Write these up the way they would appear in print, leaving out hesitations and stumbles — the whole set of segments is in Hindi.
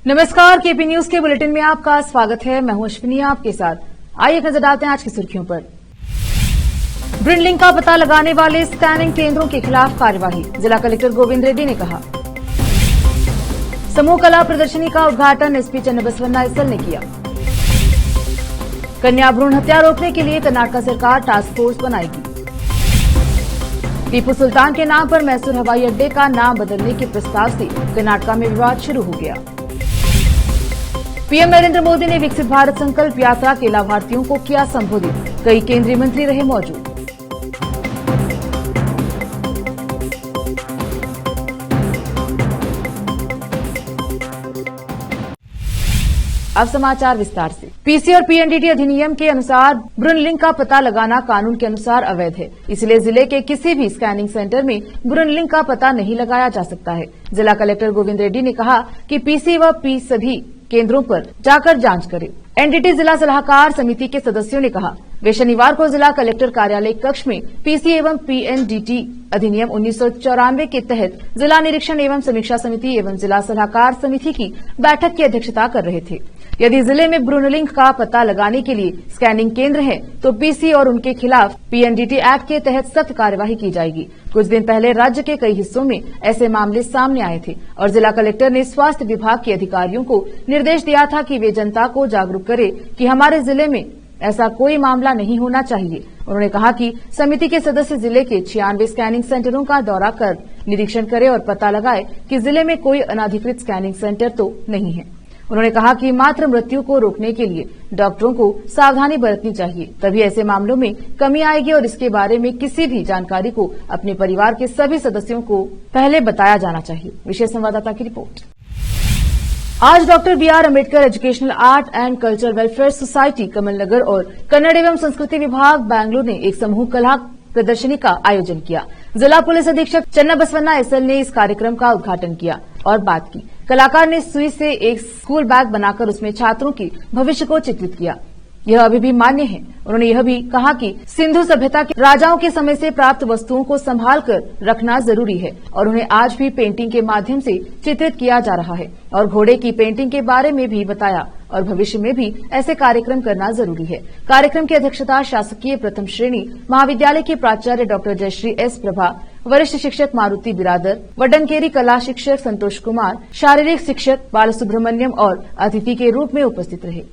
नमस्कार, केपी न्यूज के बुलेटिन में आपका स्वागत है। मैं हूं अश्विनी आपके साथ। आइए एक नजर डालते हैं आज की सुर्खियों पर। ब्रिन लिंक का पता लगाने वाले स्कैनिंग केंद्रों के खिलाफ कार्यवाही, जिला कलेक्टर गोविंद रेड्डी ने कहा। समूह कला प्रदर्शनी का उद्घाटन एसपी चन्नबसवन्ना एसएल ने किया। कन्या भ्रूण हत्या रोकने के लिए कर्नाटक सरकार टास्क फोर्स बनाएगी। टीपू सुल्तान के नाम पर मैसूर हवाई अड्डे का नाम बदलने के प्रस्ताव से कर्नाटक में विवाद शुरू हो गया। पीएम नरेंद्र मोदी ने विकसित भारत संकल्प यात्रा के लाभार्थियों को किया संबोधित, कई केंद्रीय मंत्री रहे मौजूद। अब समाचार विस्तार से। पीसी और पीएनडीटी अधिनियम के अनुसार भ्रूण लिंक का पता लगाना कानून के अनुसार अवैध है, इसलिए जिले के किसी भी स्कैनिंग सेंटर में भ्रूण लिंक का पता नहीं लगाया जा सकता है। जिला कलेक्टर गोविंद रेड्डी ने कहा कि पीसी व पी सभी केंद्रों पर जाकर जांच करें। एनडीटी जिला सलाहकार समिति के सदस्यों ने कहा, वे शनिवार को जिला कलेक्टर कार्यालय कक्ष में पीसी एवं पीएनडीटी अधिनियम 1994 के तहत जिला निरीक्षण एवं समीक्षा समिति एवं जिला सलाहकार समिति की बैठक की अध्यक्षता कर रहे थे। यदि जिले में भ्रूण लिंक का पता लगाने के लिए स्कैनिंग केंद्र है तो पीसी और उनके खिलाफ पीएनडीटी एक्ट के तहत सख्त कार्यवाही की जाएगी। कुछ दिन पहले राज्य के कई हिस्सों में ऐसे मामले सामने आए थे और जिला कलेक्टर ने स्वास्थ्य विभाग के अधिकारियों को निर्देश दिया था कि वे जनता को जागरूक करें कि हमारे जिले में ऐसा कोई मामला नहीं होना चाहिए। उन्होंने कहा कि समिति के सदस्य जिले के 96 स्कैनिंग सेंटरों का दौरा कर निरीक्षण करें और पता लगाए कि जिले में कोई अनाधिकृत स्कैनिंग सेंटर तो नहीं है। उन्होंने कहा कि मातृ मृत्यु को रोकने के लिए डॉक्टरों को सावधानी बरतनी चाहिए, तभी ऐसे मामलों में कमी आएगी और इसके बारे में किसी भी जानकारी को अपने परिवार के सभी सदस्यों को पहले बताया जाना चाहिए। विशेष संवाददाता की रिपोर्ट। आज doctor BR Ambedkar educational art and culture welfare society Kamalnagar और कन्नड़ एवं संस्कृति विभाग बैंगलोर ने एक समूह कला प्रदर्शनी का आयोजन किया। जिला पुलिस अधीक्षक चन्नबसवन्ना एसएल ने इस कार्यक्रम का उद्घाटन किया और बात की। कलाकार ने सुई से एक स्कूल बैग बनाकर उसमें छात्रों के भविष्य को चित्रित किया। यह अभी भी मान्य है। उन्होंने यह भी कहा कि सिंधु सभ्यता के राजाओं के समय से प्राप्त वस्तुओं को संभाल कर रखना जरूरी है और उन्हें आज भी पेंटिंग के माध्यम से चित्रित किया जा रहा है और घोड़े की पेंटिंग के बारे में भी बताया और भविष्य में भी ऐसे कार्यक्रम करना जरूरी है। कार्यक्रम की अध्यक्षता शासकीय प्रथम श्रेणी महाविद्यालय के प्राचार्य डॉक्टर जयश्री एस प्रभा, वरिष्ठ शिक्षक मारुति बिरादर, वडनकेरी कला शिक्षक संतोष कुमार, शारीरिक शिक्षक बालसुब्रमण्यम और अतिथि के रूप में उपस्थित रहे।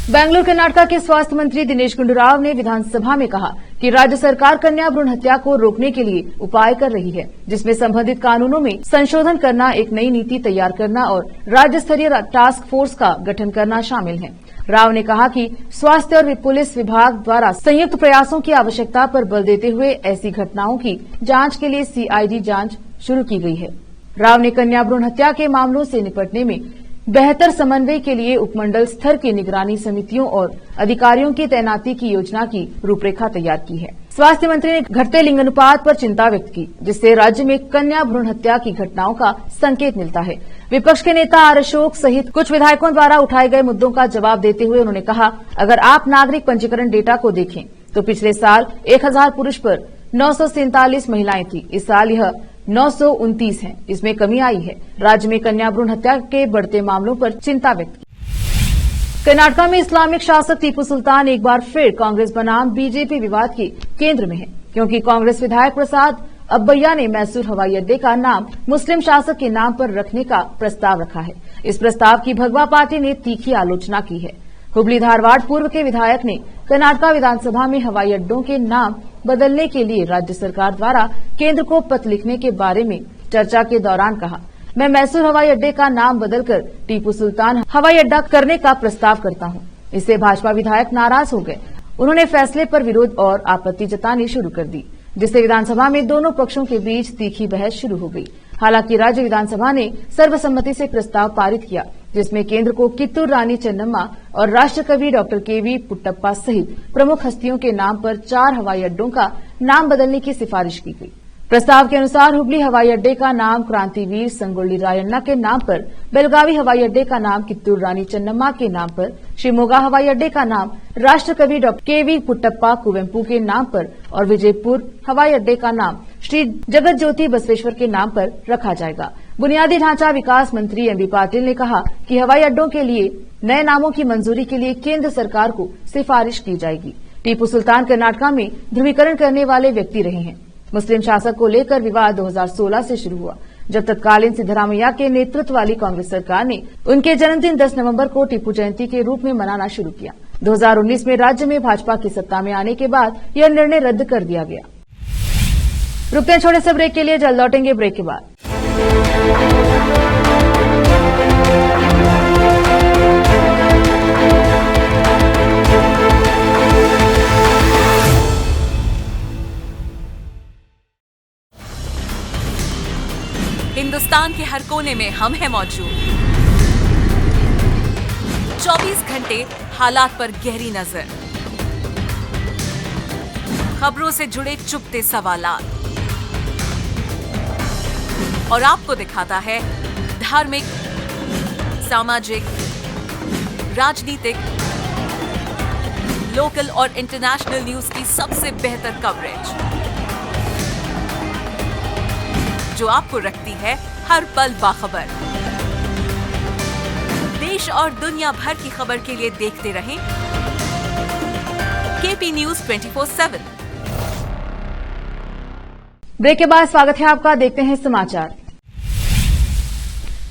बेंगलुरु कर्नाटक के स्वास्थ्य मंत्री दिनेश गुंडूराव ने विधानसभा में कहा कि राज्य सरकार कन्या भ्रूण हत्या को रोकने के लिए उपाय कर रही है, जिसमें संबंधित कानूनों में संशोधन करना, एक नई नीति तैयार करना और राज्य स्तरीय टास्क फोर्स का गठन करना शामिल है। राव ने कहा कि स्वास्थ्य और पुलिस विभाग द्वारा संयुक्त प्रयासों की आवश्यकता पर बल देते हुए ऐसी घटनाओं की जांच के लिए सीआईडी जांच शुरू की गई है। राव ने कन्या भ्रूण हत्या के मामलों से निपटने में बेहतर समन्वय के लिए उपमंडल स्तर की निगरानी समितियों और अधिकारियों की तैनाती की योजना की रूपरेखा तैयार की है। स्वास्थ्य मंत्री ने घटते लिंगानुपात पर चिंता व्यक्त की, जिससे राज्य में कन्या भ्रूण हत्या की घटनाओं का संकेत मिलता है। विपक्ष के नेता आर अशोक सहित कुछ विधायकों द्वारा उठाए गए मुद्दों का जवाब देते हुए उन्होंने कहा, अगर आप नागरिक पंजीकरण डेटा को देखें तो पिछले साल 1000 पुरुष पर 947 महिलाएं थी। इस साल यह 929 है। इसमें कमी आई है। राज्य में कन्या भ्रूण हत्या के बढ़ते मामलों पर चिंता व्यक्त की। कर्नाटक में इस्लामिक शासक टीपू सुल्तान एक बार फिर कांग्रेस बनाम बीजेपी विवाद के केंद्र में है, क्योंकि कांग्रेस विधायक प्रसाद अब्बैया ने मैसूर हवाई अड्डे का नाम मुस्लिम शासक के नाम पर रखने का प्रस्ताव रखा है। इस प्रस्ताव की भगवा पार्टी ने तीखी आलोचना की है। हुबली धारवाड़ पूर्व के विधायक ने कर्नाटक विधानसभा में हवाई अड्डों के नाम बदलने के लिए राज्य सरकार द्वारा केंद्र को पत्र लिखने के बारे में चर्चा के दौरान कहा, मैं मैसूर हवाई अड्डे का नाम बदलकर टीपू सुल्तान हवाई अड्डा करने का प्रस्ताव करता हूं। इससे भाजपा विधायक नाराज हो गए। उन्होंने फैसले पर विरोध और आपत्ति जतानी शुरू कर दी, जिससे विधानसभा में दोनों पक्षों के बीच तीखी बहस शुरू हो गई। हालांकि राज्य विधानसभा ने सर्वसम्मति से प्रस्ताव पारित किया, जिसमें केंद्र को कित्तूर रानी चेन्नम्मा और राष्ट्र कवि डॉक्टर केवी पुट्टप्पा सहित प्रमुख हस्तियों के नाम पर 4 हवाई अड्डों का नाम बदलने की सिफारिश की गई। प्रस्ताव के अनुसार हुबली हवाई अड्डे का नाम क्रांतिवीर संगोल्ली रायण्णा के नाम पर, बेलगावी हवाई अड्डे का नाम कित्तूर रानी चेन्नम्मा के नाम पर, शिवमोगा हवाई अड्डे का नाम राष्ट्र कवि डॉक्टर केवी पुट्टप्पा कुवेंपु के नाम पर और विजयपुर हवाई अड्डे का नाम श्री जगत ज्योति बसवेश्वर के नाम पर रखा जाएगा। बुनियादी ढांचा विकास मंत्री एमबी पाटिल ने कहा कि हवाई अड्डों के लिए नए नामों की मंजूरी के लिए केंद्र सरकार को सिफारिश की जाएगी। टीपू सुल्तान कर्नाटका में ध्रुवीकरण करने वाले व्यक्ति रहे हैं। मुस्लिम शासक को लेकर विवाद 2016 से शुरू हुआ, जब तत्कालीन सिद्धरामैया के नेतृत्व वाली कांग्रेस सरकार ने उनके जन्मदिन 10 नवंबर को टीपू जयंती के रूप में मनाना शुरू किया। 2019 में राज्य में भाजपा की सत्ता में आने के बाद यह निर्णय रद्द कर दिया गया। रुकते हैं छोटे से ब्रेक के लिए, जल्द लौटेंगे ब्रेक के बाद। हिंदुस्तान के हर कोने में हम हैं मौजूद। 24 घंटे हालात पर गहरी नजर, खबरों से जुड़े चुपते सवालात, और आपको दिखाता है धार्मिक, सामाजिक, राजनीतिक, लोकल और इंटरनेशनल न्यूज की सबसे बेहतर कवरेज, जो आपको रखती है हर पल बाखबर। देश और दुनिया भर की खबर के लिए देखते रहें केपी न्यूज 24/7। ब्रेक के बाद स्वागत है आपका, देखते हैं समाचार।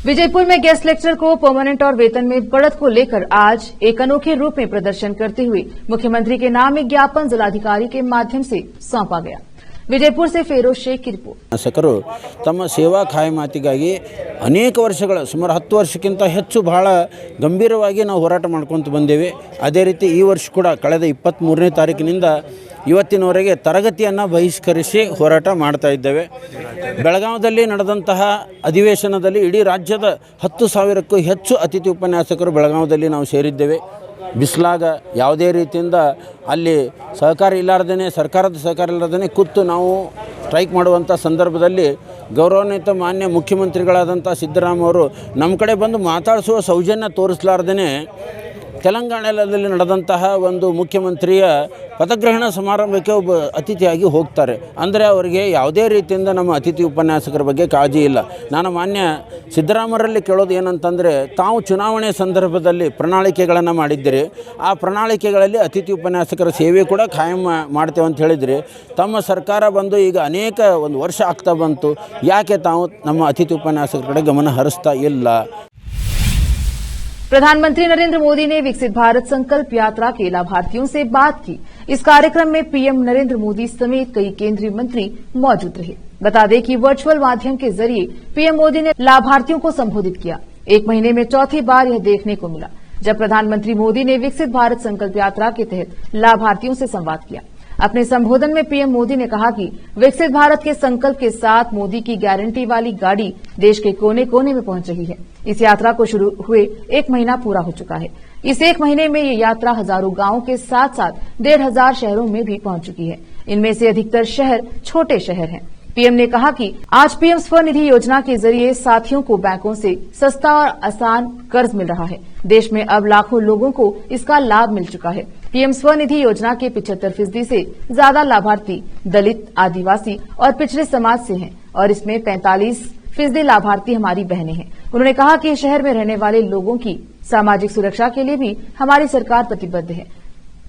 विजयपुर में गेस्ट लेक्चर को परमानेंट और वेतन में बढ़त को लेकर आज एक अनोखे रूप में प्रदर्शन करते हुए मुख्यमंत्री के नाम एक ज्ञापन जिलाधिकारी के माध्यम से सौंपा गया। विजयपुर से फेरोज शेख की रिपोर्ट। ಶಾಸಕರು ತಮ್ಮ ಸೇವಾ ಖಾಯಮಾತಿಗಾಗಿ ಅನೇಕ ವರ್ಷಗಳ ಸುಮಾರು 10 ವರ್ಷಕ್ಕಿಂತ ಹೆಚ್ಚು ಬಹಳ ಗಂಭೀರವಾಗಿ ನಾವು ಹೋರಾಟ ಮಾಡ್ಕೊಂತ ಬಂದೇವೆ। ಅದೇ ರೀತಿ ಈ ವರ್ಷ ಕೂಡ ಕಳೆದ 23ನೇ ತಾರೀಕಿನಿಂದ ಇವತ್ತಿನವರೆಗೆ ತರಗತಿಯನ್ನು ಬಹಿಷ್ಕರಿಸಿ ಹೋರಾಟ ಮಾಡ್ತಾ ಇದ್ದೇವೆ। ಬೆಳಗಾವಿಯಲ್ಲಿ ನಡೆದಂತಹ ಅಧಿವೇಶನದಲ್ಲಿ ಇಡೀ ರಾಜ್ಯದ 10,000ಕ್ಕೂ ಹೆಚ್ಚು ಅತಿಥಿ ಉಪನ್ಯಾಸಕರು ಬೆಳಗಾವಿಯಲ್ಲಿ ನಾವು ಸೇರಿದ್ದೇವೆ। ಬಿಸಿಲಾಗ ಯಾವುದೇ ರೀತಿಯಿಂದ ಅಲ್ಲಿ ಸಹಕಾರ ಇಲ್ಲಾರ್ದೇ, ಸರ್ಕಾರದ ಸಹಕಾರ ಇಲ್ಲಾರ್ದೇ ಕೂತು ನಾವು ಸ್ಟ್ರೈಕ್ ಮಾಡುವಂಥ ಸಂದರ್ಭದಲ್ಲಿ ಗೌರವಾನ್ವಿತ ಮಾನ್ಯ ಮುಖ್ಯಮಂತ್ರಿಗಳಾದಂಥ ಸಿದ್ದರಾಮಯ್ಯ ಅವರು ನಮ್ಮ ಕಡೆ ಬಂದು ಮಾತಾಡಿಸುವ ಸೌಜನ್ಯ ತೋರಿಸಲಾರ್ದೇ ತೆಲಂಗಾಣದಲ್ಲಿ ನಡೆದಂತಹ ಒಂದು ಮುಖ್ಯಮಂತ್ರಿಯ ಪದಗ್ರಹಣ ಸಮಾರಂಭಕ್ಕೆ ಒಬ್ಬ ಅತಿಥಿಯಾಗಿ ಹೋಗ್ತಾರೆ ಅಂದರೆ ಅವರಿಗೆ ಯಾವುದೇ ರೀತಿಯಿಂದ ನಮ್ಮ ಅತಿಥಿ ಉಪನ್ಯಾಸಕರ ಬಗ್ಗೆ ಕಾಳಜಿ ಇಲ್ಲ। ನಾನು ಮಾನ್ಯ ಸಿದ್ದರಾಮಯ್ಯರಲ್ಲಿ ಕೇಳೋದು ಏನಂತಂದರೆ, ತಾವು ಚುನಾವಣೆ ಸಂದರ್ಭದಲ್ಲಿ ಪ್ರಣಾಳಿಕೆಗಳನ್ನು ಮಾಡಿದ್ದೀರಿ, ಆ ಪ್ರಣಾಳಿಕೆಗಳಲ್ಲಿ ಅತಿಥಿ ಉಪನ್ಯಾಸಕರ ಸೇವೆ ಕೂಡ ಖಾಯಂ ಮಾಡ್ತೇವೆ ಅಂತ ಹೇಳಿದ್ರಿ। ತಮ್ಮ ಸರ್ಕಾರ ಬಂದು ಈಗ ಅನೇಕ ಒಂದು ವರ್ಷ ಆಗ್ತಾ ಬಂತು, ಯಾಕೆ ತಾವು ನಮ್ಮ ಅತಿಥಿ ಉಪನ್ಯಾಸಕರ ಕಡೆ ಗಮನ ಹರಿಸ್ತಾ ಇಲ್ಲ? प्रधानमंत्री नरेंद्र मोदी ने विकसित भारत संकल्प यात्रा के लाभार्थियों से बात की। इस कार्यक्रम में पीएम नरेंद्र मोदी समेत कई केंद्रीय मंत्री मौजूद रहे। बता दें कि वर्चुअल माध्यम के जरिए पीएम मोदी ने लाभार्थियों को संबोधित किया। एक महीने में चौथी बार यह देखने को मिला जब प्रधानमंत्री मोदी ने विकसित भारत संकल्प यात्रा के तहत लाभार्थियों से संवाद किया। अपने संबोधन में पीएम मोदी ने कहा कि विकसित भारत के संकल्प के साथ मोदी की गारंटी वाली गाड़ी देश के कोने कोने में पहुंच रही है। इस यात्रा को शुरू हुए 1 महीना पूरा हो चुका है। इस 1 महीने में ये यात्रा हजारों गांवों के साथ साथ 1,500 शहरों में भी पहुंच चुकी है। इनमें से अधिकतर शहर छोटे शहर हैं। पीएम ने कहा कि आज पीएम स्वनिधि योजना के जरिए साथियों को बैंकों से सस्ता और आसान कर्ज मिल रहा है। देश में अब लाखों लोगों को इसका लाभ मिल चुका है। पीएम स्वनिधि योजना के 75% से ज्यादा लाभार्थी दलित, आदिवासी और पिछड़े समाज से हैं और इसमें 45% लाभार्थी हमारी बहनें हैं। उन्होंने कहा कि शहर में रहने वाले लोगों की सामाजिक सुरक्षा के लिए भी हमारी सरकार प्रतिबद्ध है।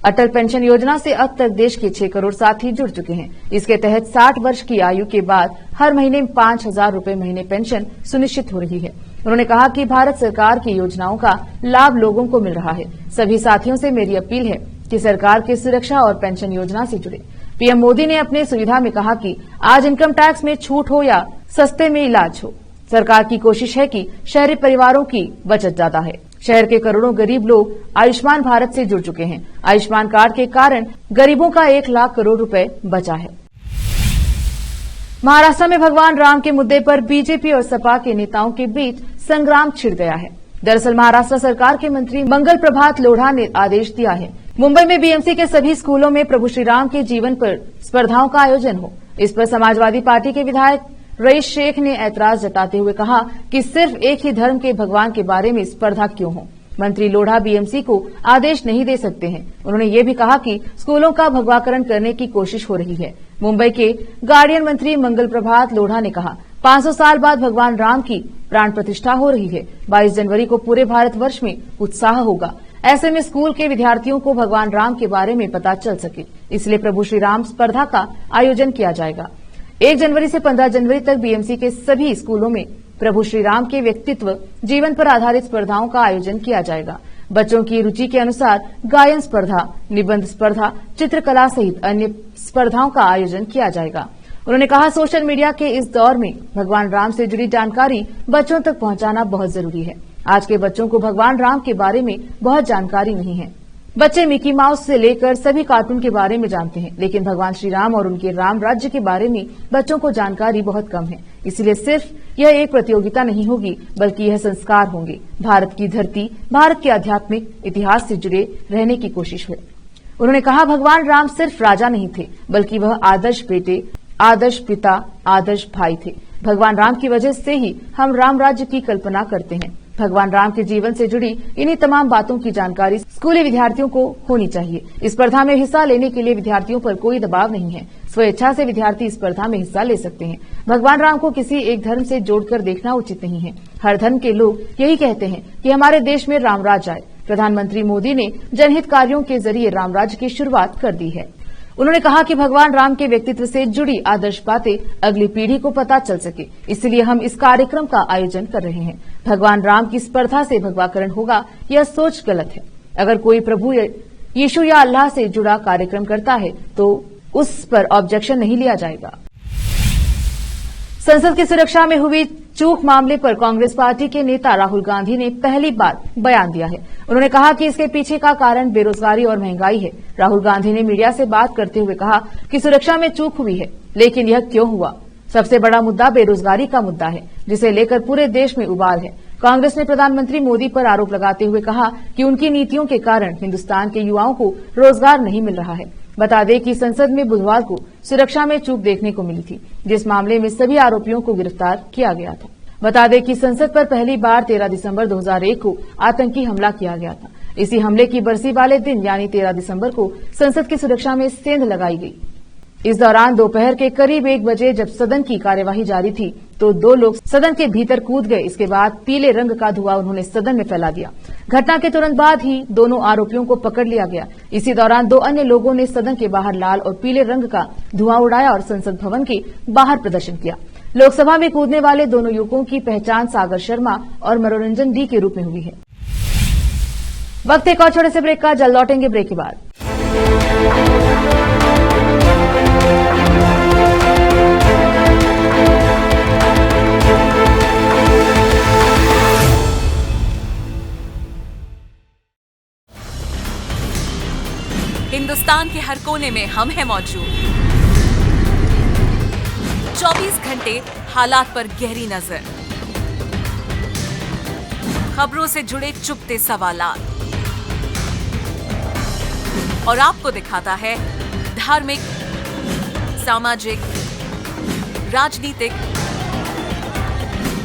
अटल पेंशन योजना से अब तक देश के 6 करोड़ साथी जुड़ चुके हैं। इसके तहत 60 वर्ष की आयु के बाद हर महीने 5,000 रूपये महीने पेंशन सुनिश्चित हो रही है। उन्होंने कहा कि भारत सरकार की योजनाओं का लाभ लोगों को मिल रहा है। सभी साथियों से मेरी अपील है कि सरकार की सुरक्षा और पेंशन योजना से जुड़े। पीएम मोदी ने अपने सुविधा में कहा कि आज इनकम टैक्स में छूट हो या सस्ते में इलाज हो, सरकार की कोशिश है कि शहरी परिवारों की बचत ज्यादा है। शहर के करोड़ों गरीब लोग आयुष्मान भारत से जुड़ चुके हैं। आयुष्मान कार्ड के कारण गरीबों का 1 लाख करोड़ रुपए बचा है। महाराष्ट्र में भगवान राम के मुद्दे पर बीजेपी और सपा के नेताओं के बीच संग्राम छिड़ गया है। दरअसल महाराष्ट्र सरकार के मंत्री मंगल प्रभात लोढ़ा ने आदेश दिया है मुंबई में बीएमसी के सभी स्कूलों में प्रभु श्री राम के जीवन पर स्पर्धाओं का आयोजन हो। इस पर समाजवादी पार्टी के विधायक रईस शेख ने ऐतराज जताते हुए कहा कि सिर्फ एक ही धर्म के भगवान के बारे में स्पर्धा क्यों हो। मंत्री लोढ़ा बीएमसी को आदेश नहीं दे सकते हैं। उन्होंने ये भी कहा कि स्कूलों का भगवाकरण करने की कोशिश हो रही है। मुंबई के गार्डियन मंत्री मंगल प्रभात लोढ़ा ने कहा, 500 साल बाद भगवान राम की प्राण प्रतिष्ठा हो रही है। 22 जनवरी को पूरे भारतवर्ष में उत्साह होगा। ऐसे में स्कूल के विद्यार्थियों को भगवान राम के बारे में पता चल सके, इसलिए प्रभु श्री राम स्पर्धा का आयोजन किया जाएगा। 1 जनवरी से 15 जनवरी तक बीएमसी के सभी स्कूलों में प्रभु श्री राम के व्यक्तित्व जीवन पर आधारित स्पर्धाओं का आयोजन किया जाएगा। बच्चों की रुचि के अनुसार गायन स्पर्धा, निबंध स्पर्धा, चित्रकला सहित अन्य स्पर्धाओं का आयोजन किया जाएगा। उन्होंने कहा, सोशल मीडिया के इस दौर में भगवान राम से जुड़ी जानकारी बच्चों तक पहुंचाना बहुत जरूरी है। आज के बच्चों को भगवान राम के बारे में बहुत जानकारी नहीं है। बच्चे मिकी माउस से लेकर सभी कार्टून के बारे में जानते हैं, लेकिन भगवान श्री राम और उनके राम राज्य के बारे में बच्चों को जानकारी बहुत कम है। इसलिए सिर्फ यह एक प्रतियोगिता नहीं होगी, बल्कि यह संस्कार होंगे। भारत की धरती, भारत के आध्यात्मिक इतिहास से जुड़े रहने की कोशिश है। उन्होंने कहा, भगवान राम सिर्फ राजा नहीं थे, बल्कि वह आदर्श बेटे, आदर्श पिता, आदर्श भाई थे। भगवान राम की वजह से ही हम राम राज्य की कल्पना करते हैं। भगवान राम के जीवन से जुड़ी इन्हीं तमाम बातों की जानकारी स्कूली विद्यार्थियों को होनी चाहिए। इस स्पर्धा में हिस्सा लेने के लिए विद्यार्थियों पर कोई दबाव नहीं है। स्वेच्छा से विद्यार्थी इस स्पर्धा में हिस्सा ले सकते हैं। भगवान राम को किसी एक धर्म से जोड़कर देखना उचित नहीं है। हर धर्म के लोग यही कहते हैं कि हमारे देश में राम राज्य आए। प्रधानमंत्री मोदी ने जनहित कार्यों के जरिए राम राज्य की शुरुआत कर दी है। उन्होंने कहा कि भगवान राम के व्यक्तित्व से जुड़ी आदर्श बातें अगली पीढ़ी को पता चल सके, इसलिए हम इस कार्यक्रम का आयोजन कर रहे हैं। भगवान राम की स्पर्धा से भगवाकरण होगा, यह सोच गलत है। अगर कोई प्रभु यीशु या अल्लाह से जुड़ा कार्यक्रम करता है तो उस पर ऑब्जेक्शन नहीं लिया जाएगा। संसद की सुरक्षा में हुई चूक मामले पर कांग्रेस पार्टी के नेता राहुल गांधी ने पहली बार बयान दिया है। उन्होंने कहा कि इसके पीछे का कारण बेरोजगारी और महंगाई है। राहुल गांधी ने मीडिया से बात करते हुए कहा कि सुरक्षा में चूक हुई है, लेकिन यह क्यों हुआ? सबसे बड़ा मुद्दा बेरोजगारी का मुद्दा है, जिसे लेकर पूरे देश में उबाल है। कांग्रेस ने प्रधानमंत्री मोदी पर आरोप लगाते हुए कहा कि उनकी नीतियों के कारण हिन्दुस्तान के युवाओं को रोजगार नहीं मिल रहा है। बता दें कि संसद में बुधवार को सुरक्षा में चूक देखने को मिली थी, जिस मामले में सभी आरोपियों को गिरफ्तार किया गया था। बता दें कि संसद पर पहली बार 13 दिसंबर 2001 को आतंकी हमला किया गया था। इसी हमले की बरसी वाले दिन यानी 13 दिसंबर को संसद की सुरक्षा में सेंध लगाई गई। इस दौरान दोपहर के करीब 1 बजे जब सदन की कार्यवाही जारी थी तो 2 लोग सदन के भीतर कूद गए। इसके बाद पीले रंग का धुआं उन्होंने सदन में फैला दिया। घटना के तुरंत बाद ही दोनों आरोपियों को पकड़ लिया गया। इसी दौरान 2 अन्य लोगों ने सदन के बाहर लाल और पीले रंग का धुआं उड़ाया और संसद भवन के बाहर प्रदर्शन किया। लोकसभा में कूदने वाले दोनों युवकों की पहचान सागर शर्मा और मनोरंजन डी के रूप में हुई है। वक्त एक और छोटे से ब्रेक का, जल्द लौटेंगे ब्रेक के बाद। हिंदुस्तान के हर कोने में हम हैं मौजूद। 24 घंटे हालात पर गहरी नजर, खबरों से जुड़े चुपते सवालात और आपको दिखाता है धार्मिक, सामाजिक, राजनीतिक,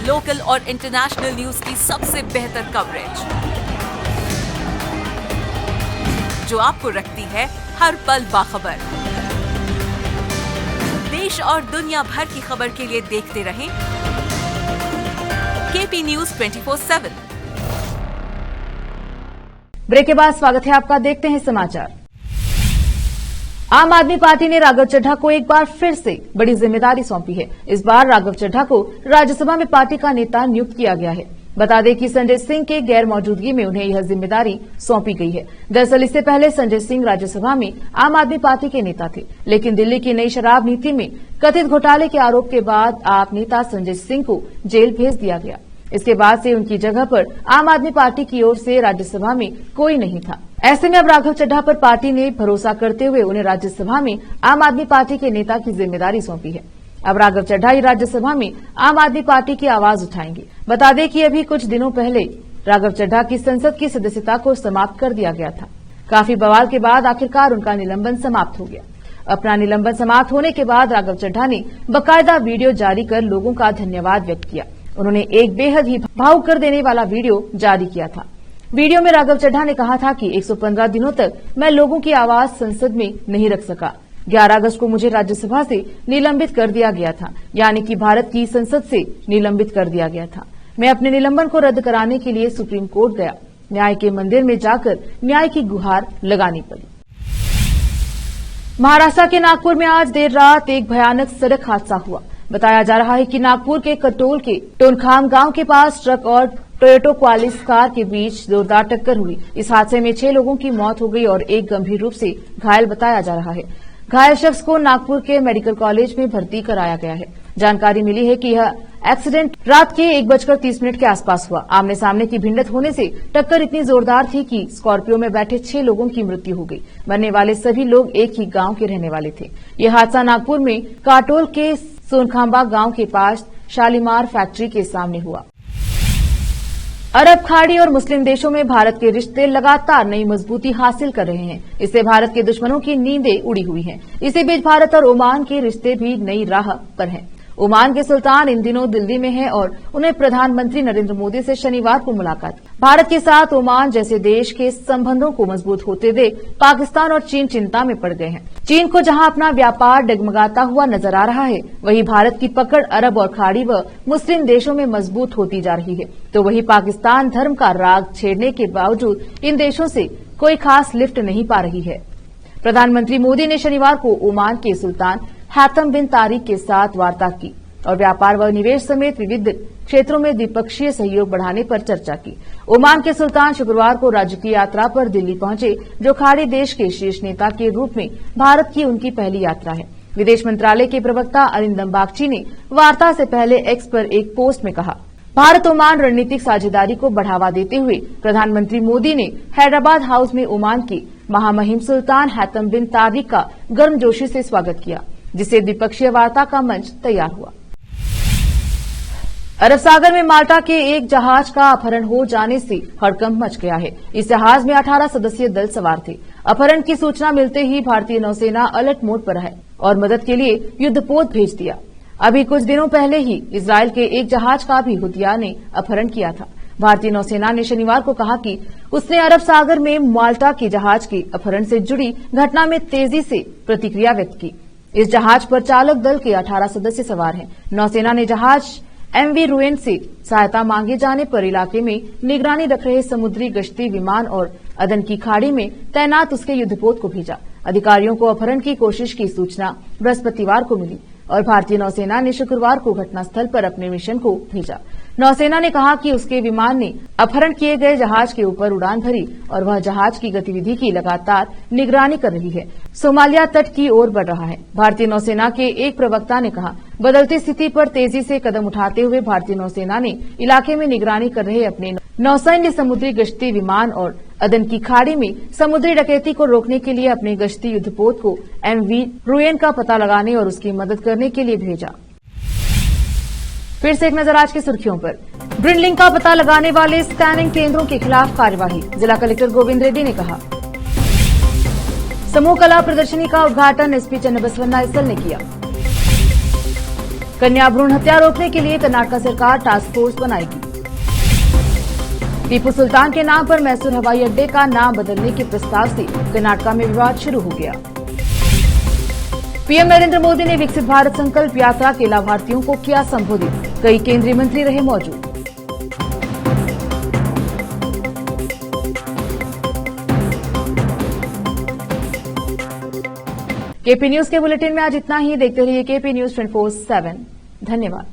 लोकल और इंटरनेशनल न्यूज की सबसे बेहतर कवरेज, जो आपको रखती है हर पल बाखबर। देश और दुनिया भर की खबर के लिए देखते रहें केपी न्यूज 24/7। ब्रेक के बाद स्वागत है आपका। देखते हैं समाचार। आम आदमी पार्टी ने राघव चड्ढा को एक बार फिर से बड़ी जिम्मेदारी सौंपी है। इस बार राघव चड्ढा को राज्यसभा में पार्टी का नेता नियुक्त किया गया है। बता दें कि संजय सिंह के गैर मौजूदगी में उन्हें यह जिम्मेदारी सौंपी गई है। दरअसल इससे पहले संजय सिंह राज्यसभा में आम आदमी पार्टी के नेता थे, लेकिन दिल्ली की नई शराब नीति में कथित घोटाले के आरोप के बाद आप नेता संजय सिंह को जेल भेज दिया गया। इसके बाद से उनकी जगह पर आम आदमी पार्टी की ओर से राज्यसभा में कोई नहीं था। ऐसे में अब राघव चड्ढा पर पार्टी ने भरोसा करते हुए उन्हें राज्यसभा में आम आदमी पार्टी के नेता की जिम्मेदारी सौंपी है। अब राघव चड्ढा ही राज्यसभा में आम आदमी पार्टी की आवाज उठाएंगे। बता दें कि अभी कुछ दिनों पहले राघव चड्ढा की संसद की सदस्यता को समाप्त कर दिया गया था। काफी बवाल के बाद आखिरकार उनका निलंबन समाप्त हो गया। अपना निलंबन समाप्त होने के बाद राघव चड्ढा ने बाकायदा वीडियो जारी कर लोगों का धन्यवाद व्यक्त किया। उन्होंने एक बेहद ही भावुक कर देने वाला वीडियो जारी किया था। वीडियो में राघव चड्ढा ने कहा था कि 115 दिनों तक मैं लोगों की आवाज संसद में नहीं रख सका। 11 अगस्त को मुझे राज्यसभा से निलंबित कर दिया गया था, यानी कि भारत की संसद से निलंबित कर दिया गया था। मैं अपने निलंबन को रद्द कराने के लिए सुप्रीम कोर्ट गया। न्याय के मंदिर में जाकर न्याय की गुहार लगानी पड़ी। महाराष्ट्र के नागपुर में आज देर रात एक भयानक सड़क हादसा हुआ। बताया जा रहा है कि नागपुर के कटोल के टोनखाम गांव के पास ट्रक और टोयोटा क्वालिस कार के बीच जोरदार टक्कर हुई। इस हादसे में 6 लोगों की मौत हो गई और एक गंभीर रूप से घायल बताया जा रहा है। घायल शख्स को नागपुर के मेडिकल कॉलेज में भर्ती कराया गया है। जानकारी मिली है कि यह एक्सीडेंट रात के 1:30 के आसपास हुआ। आमने सामने की भिड़ंत होने से टक्कर इतनी जोरदार थी कि स्कॉर्पियो में बैठे 6 लोगों की मृत्यु हो गई। मरने वाले सभी लोग एक ही गांव के रहने वाले थे। यह हादसा नागपुर में काटोल के सोनखांबा गांव के पास शालीमार फैक्ट्री के सामने हुआ। अरब खाड़ी और मुस्लिम देशों में भारत के रिश्ते लगातार नई मजबूती हासिल कर रहे हैं। इससे भारत के दुश्मनों की नींदें उड़ी हुई हैं। इसी बीच भारत और ओमान के रिश्ते भी नई राह पर हैं। ओमान के सुल्तान इन दिनों दिल्ली में हैं और उन्हें प्रधानमंत्री नरेंद्र मोदी से शनिवार को मुलाकात। भारत के साथ ओमान जैसे देश के संबंधों को मजबूत होते देख पाकिस्तान और चीन चिंता में पड़ गए हैं। चीन को जहां अपना व्यापार डगमगाता हुआ नजर आ रहा है, वहीं भारत की पकड़ अरब और खाड़ी व मुस्लिम देशों में मजबूत होती जा रही है, तो वहीं पाकिस्तान धर्म का राग छेड़ने के बावजूद इन देशों से कोई खास लिफ्ट नहीं पा रही है। प्रधानमंत्री मोदी ने शनिवार को ओमान के सुल्तान हैतम बिन तारिक के साथ वार्ता की और व्यापार व निवेश समेत विविध क्षेत्रों में द्विपक्षीय सहयोग बढ़ाने पर चर्चा की। ओमान के सुल्तान शुक्रवार को राज्य की यात्रा पर दिल्ली पहुंचे, जो खाड़ी देश के शीर्ष नेता के रूप में भारत की उनकी पहली यात्रा है। विदेश मंत्रालय के प्रवक्ता अरिंदम बागची ने वार्ता से पहले एक्स पर एक पोस्ट में कहा, भारत ओमान रणनीतिक साझेदारी को बढ़ावा देते हुए प्रधानमंत्री मोदी ने हैदराबाद हाउस में ओमान के महामहिम सुल्तान हैतम बिन तारिक का गर्मजोशी से स्वागत किया, जिससे द्विपक्षीय वार्ता का मंच तैयार हुआ। अरब सागर में माल्टा के एक जहाज का अपहरण हो जाने से हड़कंप मच गया है। इस जहाज में 18 सदस्यीय दल सवार थे। अपहरण की सूचना मिलते ही भारतीय नौसेना अलर्ट मोड पर है और मदद के लिए युद्धपोत भेज दिया। अभी कुछ दिनों पहले ही इजरायल के एक जहाज का भी हुतिया ने अपहरण किया था। भारतीय नौसेना ने शनिवार को कहा कि उसने अरब सागर में माल्टा के जहाज के अपहरण से जुड़ी घटना में तेजी से प्रतिक्रिया व्यक्त की। इस जहाज पर चालक दल के 18 सदस्य सवार हैं। नौसेना ने जहाज MV रुएन से सहायता मांगे जाने पर इलाके में निगरानी रख रहे समुद्री गश्ती विमान और अदन की खाड़ी में तैनात उसके युद्धपोत को भेजा। अधिकारियों को अपहरण की कोशिश की सूचना बृहस्पतिवार को मिली और भारतीय नौसेना ने शुक्रवार को घटनास्थल पर अपने मिशन को भेजा। नौसेना ने कहा कि उसके विमान ने अपहरण किए गए जहाज के ऊपर उड़ान भरी और वह जहाज की गतिविधि की लगातार निगरानी कर रही है। सोमालिया तट की ओर बढ़ रहा है। भारतीय नौसेना के एक प्रवक्ता ने कहा, बदलती स्थिति पर तेजी से कदम उठाते हुए भारतीय नौसेना ने इलाके में निगरानी कर रहे अपने नौसैन्य समुद्री गश्ती विमान और अदन की खाड़ी में समुद्री डकैती को रोकने के लिए अपने गश्ती युद्धपोत को MV रुएन का पता लगाने और उसकी मदद करने के लिए भेजा। फिर से एक नजर आज की सुर्खियों पर। ब्रिनलिंग का पता लगाने वाले स्कैनिंग केंद्रों के खिलाफ कार्यवाही, जिला कलेक्टर गोविंद रेड्डी ने कहा। समूह कला प्रदर्शनी का उद्घाटन SP चन्नबसवन्ना इसल ने किया। कन्या भ्रूण हत्या रोकने के लिए कर्नाटक सरकार टास्क फोर्स बनाएगी। टीपू सुल्तान के नाम पर मैसूर हवाई अड्डे का नाम बदलने के प्रस्ताव से कर्नाटक में विवाद शुरू हो गया। पीएम नरेंद्र मोदी ने विकसित भारत संकल्प यात्रा के लाभार्थियों को किया संबोधित। कई केंद्रीय मंत्री रहे मौजूद। केपी न्यूज के बुलेटिन में आज इतना ही। देखते रहिए केपी न्यूज 24/7। धन्यवाद।